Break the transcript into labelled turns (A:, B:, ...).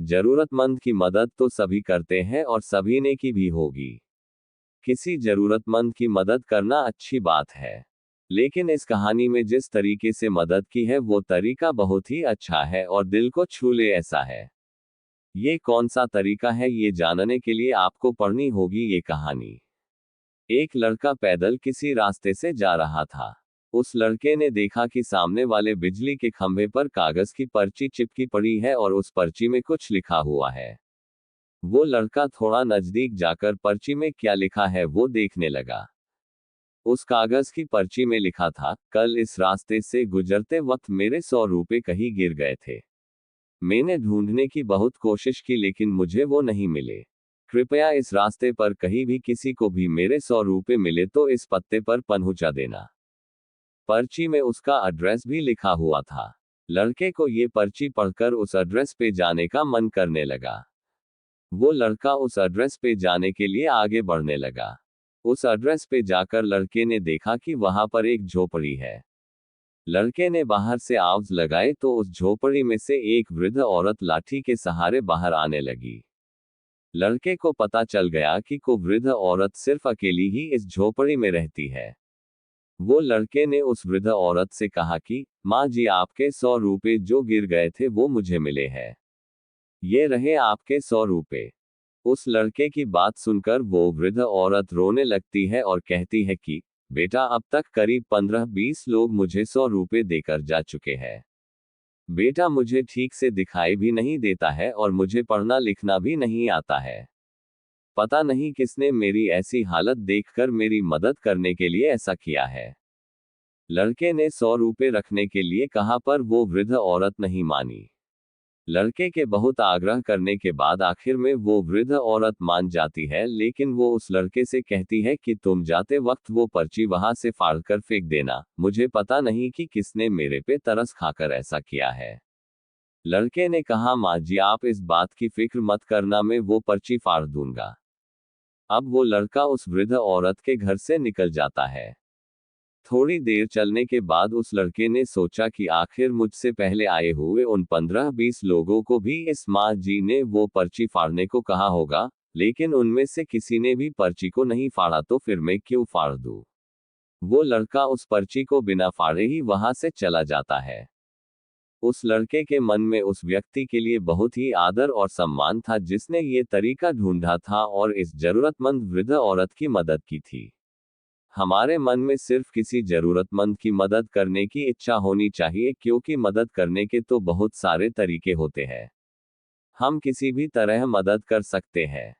A: जरूरतमंद की मदद तो सभी करते हैं और सभी ने की भी होगी। किसी जरूरतमंद की मदद करना अच्छी बात है। लेकिन इस कहानी में जिस तरीके से मदद की है वो तरीका बहुत ही अच्छा है और दिल को छू ले ऐसा है। ये कौन सा तरीका है ये जानने के लिए आपको पढ़नी होगी ये कहानी। एक लड़का पैदल किसी रास्ते से जा रहा था। उस लड़के ने देखा कि सामने वाले बिजली के खंभे पर कागज की पर्ची चिपकी पड़ी है और उस पर्ची में कुछ लिखा हुआ है। वो लड़का थोड़ा नजदीक जाकर पर्ची में क्या लिखा है वो देखने लगा। उस कागज की पर्ची में लिखा था, कल इस रास्ते से गुजरते वक्त मेरे 100 रुपए कहीं गिर गए थे। मैंने ढूंढने की बहुत कोशिश की लेकिन मुझे वो नहीं मिले। कृपया इस रास्ते पर कहीं भी किसी को भी मेरे 100 रुपए मिले तो इस पत्ते पर पहुंचा देना। पर्ची में उसका एड्रेस भी लिखा हुआ था। लड़के को ये पर्ची पढ़कर उस एड्रेस पे जाने का मन करने लगा। वो लड़का उस एड्रेस पे जाने के लिए आगे बढ़ने लगा। उस एड्रेस पे जाकर लड़के ने देखा कि वहां पर एक झोपड़ी है। लड़के ने बाहर से आवाज लगाई तो उस झोपड़ी में से एक वृद्ध औरत लाठी के सहारे बाहर आने लगी। लड़के को पता चल गया कि को वृद्ध औरत सिर्फ अकेली ही इस झोपड़ी में रहती है। वो लड़के ने उस वृद्ध औरत से कहा कि माँ जी आपके 100 रुपए जो गिर गए थे वो मुझे मिले हैं। ये रहे आपके 100 रुपए। उस लड़के की बात सुनकर वो वृद्ध औरत रोने लगती है और कहती है कि बेटा अब तक करीब 15-20 लोग मुझे 100 रुपए देकर जा चुके हैं। बेटा मुझे ठीक से दिखाई भी नहीं देता है और मुझे पढ़ना लिखना भी नहीं आता है। पता नहीं किसने मेरी ऐसी हालत देखकर मेरी मदद करने के लिए ऐसा किया है। लड़के ने 100 रुपए रखने के लिए कहा पर वो वृद्ध औरत नहीं मानी। लड़के के बहुत आग्रह करने के बाद आखिर में वो वृद्ध औरत मान जाती है लेकिन वो उस लड़के से कहती है कि तुम जाते वक्त वो पर्ची वहां से फाड़कर फेंक देना। मुझे पता नहीं कि किसने मेरे पे तरस खाकर ऐसा किया है। लड़के ने कहा माँ जी आप इस बात की फिक्र मत करना मैं वो पर्ची फाड़ दूंगा। अब वो लड़का उस वृद्ध औरत के घर से निकल जाता है। थोड़ी देर चलने के बाद उस लड़के ने सोचा कि आखिर मुझसे पहले आए हुए उन 15-20 लोगों को भी इस माँ जी ने वो पर्ची फाड़ने को कहा होगा, लेकिन उनमें से किसी ने भी पर्ची को नहीं फाड़ा तो फिर मैं क्यों फाड़ दूं? वो लड़का उस पर्ची को बिना फाड़े ही वहां से चला जाता है। उस लड़के के मन में उस व्यक्ति के लिए बहुत ही आदर और सम्मान था जिसने ये तरीका ढूंढा था और इस जरूरतमंद वृद्ध औरत की मदद की थी। हमारे मन में सिर्फ किसी जरूरतमंद की मदद करने की इच्छा होनी चाहिए क्योंकि मदद करने के तो बहुत सारे तरीके होते हैं। हम किसी भी तरह मदद कर सकते हैं।